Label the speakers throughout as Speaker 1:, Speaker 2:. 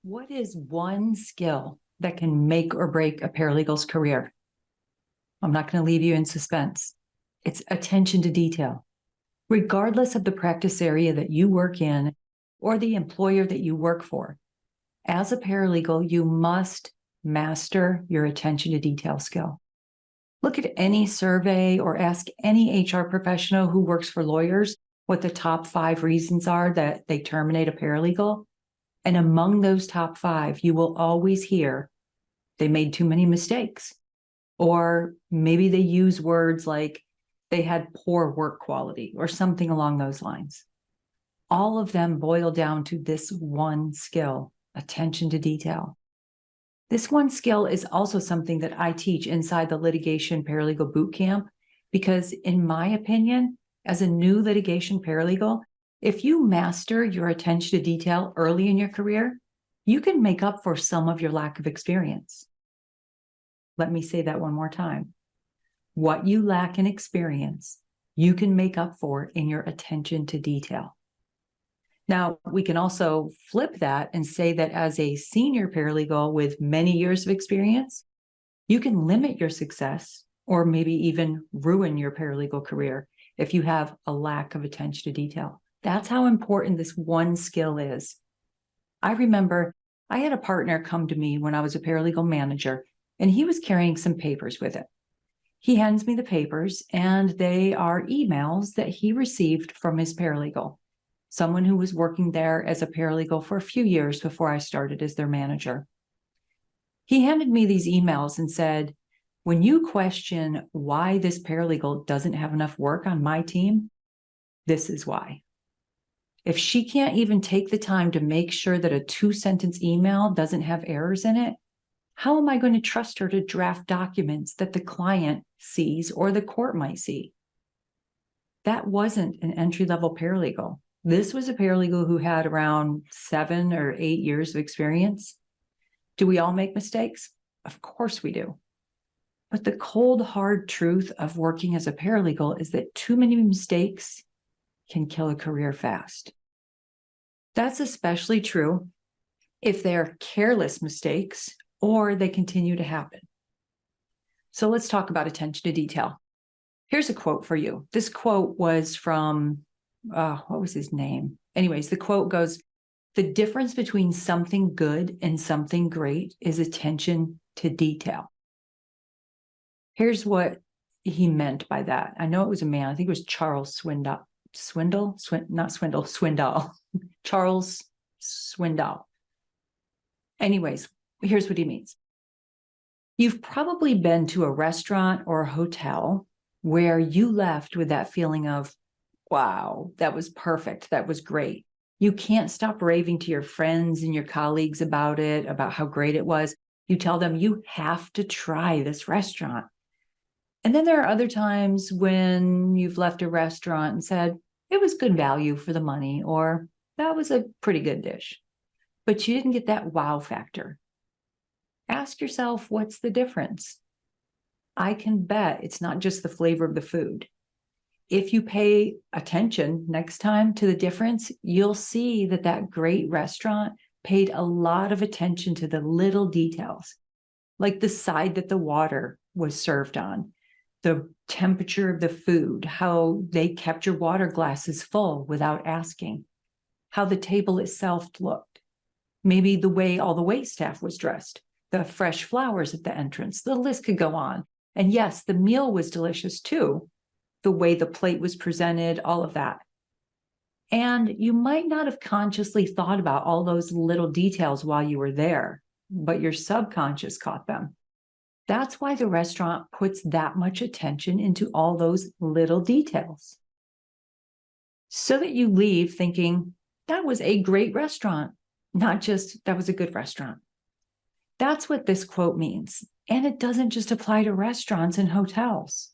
Speaker 1: What is one skill that can make or break a paralegal's career? I'm not going to leave you in suspense. It's attention to detail. Regardless of the practice area that you work in or the employer that you work for, as a paralegal, you must master your attention to detail skill. Look at any survey or ask any HR professional who works for lawyers what the top 5 reasons are that they terminate a paralegal. And among those top 5, you will always hear they made too many mistakes. Or maybe they use words like they had poor work quality or something along those lines. All of them boil down to this one skill, attention to detail. This one skill is also something that I teach inside the litigation paralegal boot camp, because in my opinion, as a new litigation paralegal, if you master your attention to detail early in your career, you can make up for some of your lack of experience. Let me say that one more time. What you lack in experience, you can make up for in your attention to detail. Now, we can also flip that and say that as a senior paralegal with many years of experience, you can limit your success or maybe even ruin your paralegal career if you have a lack of attention to detail. That's how important this one skill is. I remember I had a partner come to me when I was a paralegal manager, and he was carrying some papers with it. He hands me the papers, and they are emails that he received from his paralegal, someone who was working there as a paralegal for a few years before I started as their manager. He handed me these emails and said, when you question why this paralegal doesn't have enough work on my team, this is why. If she can't even take the time to make sure that a 2-sentence email doesn't have errors in it, how am I going to trust her to draft documents that the client sees or the court might see? That wasn't an entry-level paralegal. This was a paralegal who had around 7 or 8 years of experience. Do we all make mistakes? Of course we do. But the cold, hard truth of working as a paralegal is that too many mistakes can kill a career fast. That's especially true if they're careless mistakes or they continue to happen. So let's talk about attention to detail. Here's a quote for you. This quote was from, what was his name? Anyways, the quote goes, "The difference between something good and something great is attention to detail." Here's what he meant by that. I know it was a man. I think it was Charles Swindoll. Swindoll. Charles Swindoll. Anyways, here's what he means. You've probably been to a restaurant or a hotel where you left with that feeling of, wow, that was perfect. That was great. You can't stop raving to your friends and your colleagues about it, about how great it was. You tell them you have to try this restaurant. And then there are other times when you've left a restaurant and said, it was good value for the money, or that was a pretty good dish, but you didn't get that wow factor. Ask yourself, what's the difference? I can bet it's not just the flavor of the food. If you pay attention next time to the difference, you'll see that that great restaurant paid a lot of attention to the little details, like the side that the water was served on, the temperature of the food, how they kept your water glasses full without asking, how the table itself looked, maybe the way all the wait staff was dressed, the fresh flowers at the entrance. The list could go on. And yes, the meal was delicious too, the way the plate was presented, all of that. And you might not have consciously thought about all those little details while you were there, but your subconscious caught them. That's why the restaurant puts that much attention into all those little details, so that you leave thinking, that was a great restaurant, not just that was a good restaurant. That's what this quote means. And it doesn't just apply to restaurants and hotels.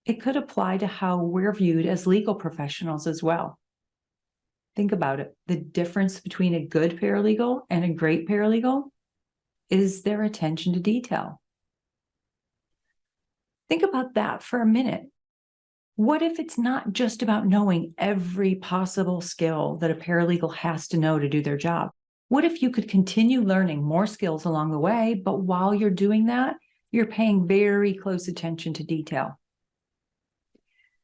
Speaker 1: It could apply to how we're viewed as legal professionals as well. Think about it. The difference between a good paralegal and a great paralegal is their attention to detail. Think about that for a minute. What if it's not just about knowing every possible skill that a paralegal has to know to do their job? What if you could continue learning more skills along the way, but while you're doing that, you're paying very close attention to detail?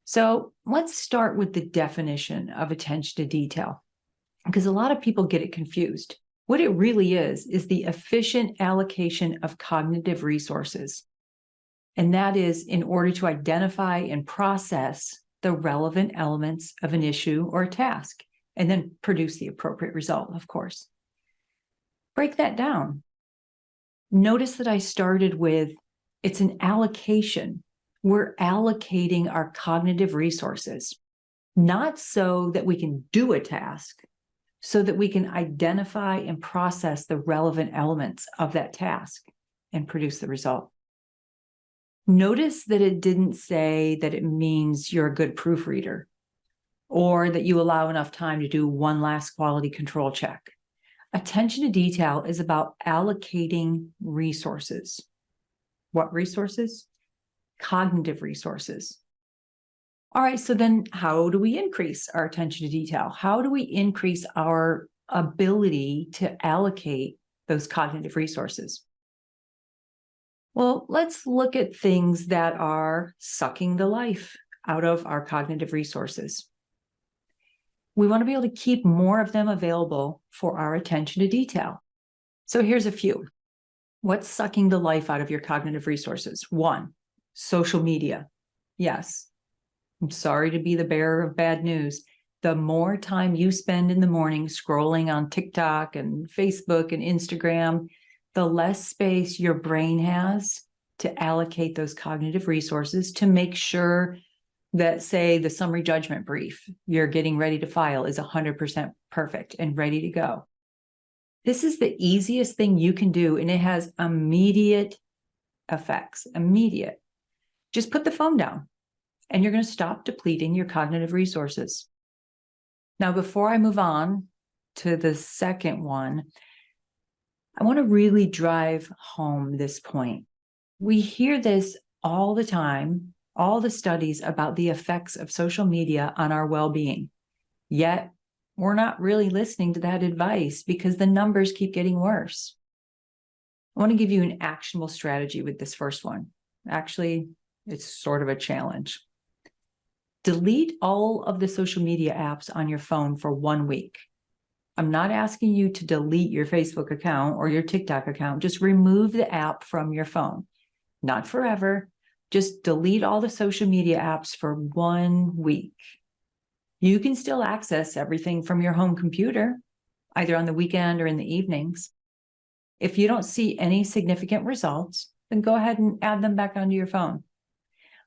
Speaker 1: So let's start with the definition of attention to detail, because a lot of people get it confused. What it really is the efficient allocation of cognitive resources. And that is in order to identify and process the relevant elements of an issue or a task, and then produce the appropriate result, of course. Break that down. Notice that I started with, it's an allocation. We're allocating our cognitive resources, not so that we can do a task, so that we can identify and process the relevant elements of that task and produce the result. Notice that it didn't say that it means you're a good proofreader or that you allow enough time to do one last quality control check. Attention to detail is about allocating resources. What resources? Cognitive resources. All right, so then how do we increase our attention to detail? How do we increase our ability to allocate those cognitive resources? Well, let's look at things that are sucking the life out of our cognitive resources. We want to be able to keep more of them available for our attention to detail. So here's a few. What's sucking the life out of your cognitive resources? 1, social media. Yes, I'm sorry to be the bearer of bad news. The more time you spend in the morning scrolling on TikTok and Facebook and Instagram, the less space your brain has to allocate those cognitive resources to make sure that, say, the summary judgment brief you're getting ready to file is 100% perfect and ready to go. This is the easiest thing you can do, and it has immediate effects. Immediate. Just put the phone down, and you're going to stop depleting your cognitive resources. Now, before I move on to the second one, I want to really drive home this point. We hear this all the time, all the studies about the effects of social media on our well-being. Yet, we're not really listening to that advice because the numbers keep getting worse. I want to give you an actionable strategy with this first one. Actually, it's sort of a challenge. Delete all of the social media apps on your phone for 1 week. I'm not asking you to delete your Facebook account or your TikTok account. Just remove the app from your phone. Not forever. Just delete all the social media apps for 1 week. You can still access everything from your home computer, either on the weekend or in the evenings. If you don't see any significant results, then go ahead and add them back onto your phone.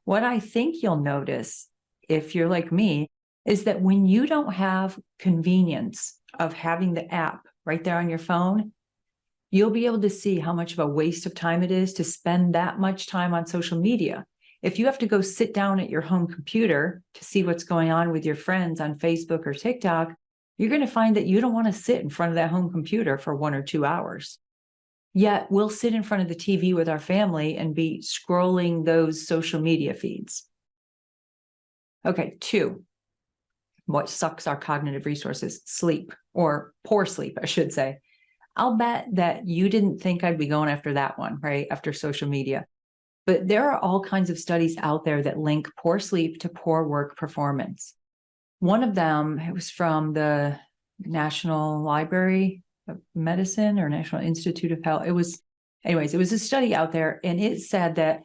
Speaker 1: What I think you'll notice, if you're like me, is that when you don't have convenience of having the app right there on your phone, you'll be able to see how much of a waste of time it is to spend that much time on social media. If you have to go sit down at your home computer to see what's going on with your friends on Facebook or TikTok, you're going to find that you don't want to sit in front of that home computer for 1 or 2 hours. Yet we'll sit in front of the TV with our family and be scrolling those social media feeds. Okay, 2, what sucks our cognitive resources? Sleep, or poor sleep, I should say. I'll bet that you didn't think I'd be going after that one, right? After social media. But there are all kinds of studies out there that link poor sleep to poor work performance. One of them, it was from the National Library of Medicine or National Institute of Health. It was a study out there, and it said that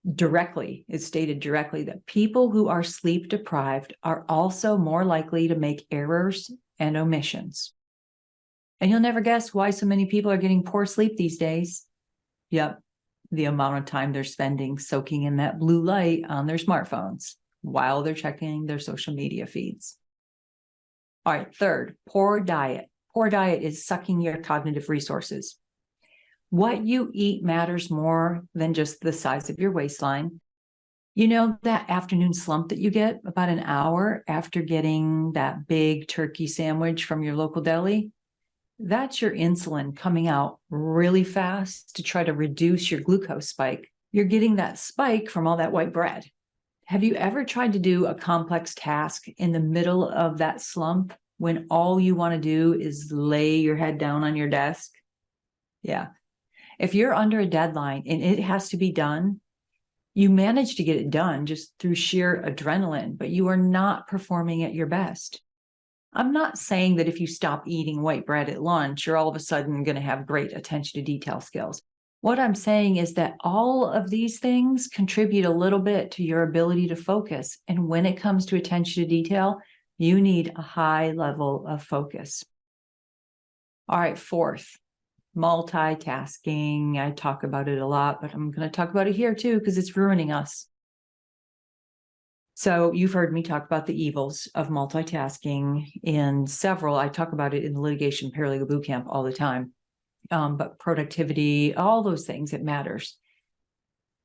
Speaker 1: it stated directly that people who are sleep deprived are also more likely to make errors and omissions. And you'll never guess why so many people are getting poor sleep these days. Yep, the amount of time they're spending soaking in that blue light on their smartphones while they're checking their social media feeds. All right, 3rd, poor diet. Poor diet is sucking your cognitive resources. What you eat matters more than just the size of your waistline. You know that afternoon slump that you get about an hour after getting that big turkey sandwich from your local deli? That's your insulin coming out really fast to try to reduce your glucose spike. You're getting that spike from all that white bread. Have you ever tried to do a complex task in the middle of that slump when all you want to do is lay your head down on your desk? Yeah. If you're under a deadline and it has to be done, you manage to get it done just through sheer adrenaline, but you are not performing at your best. I'm not saying that if you stop eating white bread at lunch, you're all of a sudden going to have great attention to detail skills. What I'm saying is that all of these things contribute a little bit to your ability to focus. And when it comes to attention to detail, you need a high level of focus. All right, fourth, multitasking. I talk about it a lot, but I'm going to talk about it here too, because it's ruining us. So you've heard me talk about the evils of multitasking I talk about it in the litigation paralegal bootcamp all the time. But productivity, all those things, it matters.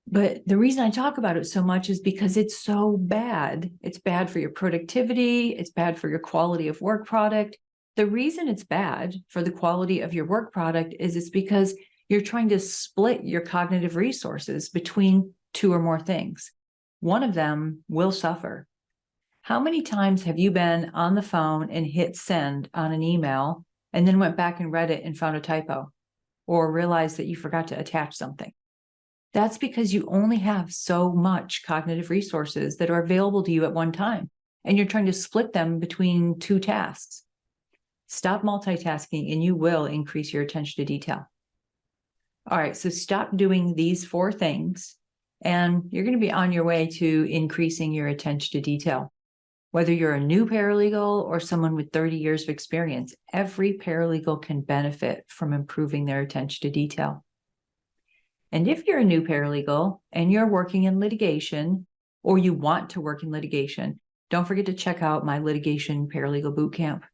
Speaker 1: But the reason I talk about it so much is because it's so bad. It's bad for your productivity. It's bad for your quality of work product. The reason it's bad for the quality of your work product is it's because you're trying to split your cognitive resources between two or more things. One of them will suffer. How many times have you been on the phone and hit send on an email and then went back and read it and found a typo or realized that you forgot to attach something? That's because you only have so much cognitive resources that are available to you at one time, and you're trying to split them between two tasks. Stop multitasking and you will increase your attention to detail. All right, so stop doing these 4 things and you're going to be on your way to increasing your attention to detail. Whether you're a new paralegal or someone with 30 years of experience, every paralegal can benefit from improving their attention to detail. And if you're a new paralegal and you're working in litigation or you want to work in litigation, don't forget to check out my litigation paralegal bootcamp.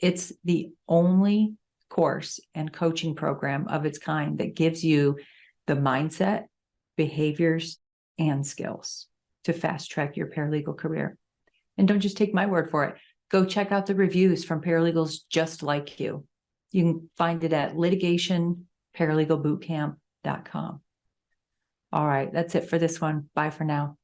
Speaker 1: It's the only course and coaching program of its kind that gives you the mindset, behaviors, and skills to fast track your paralegal career. And don't just take my word for it. Go check out the reviews from paralegals just like you. You can find it at litigationparalegalbootcamp.com. All right, that's it for this one. Bye for now.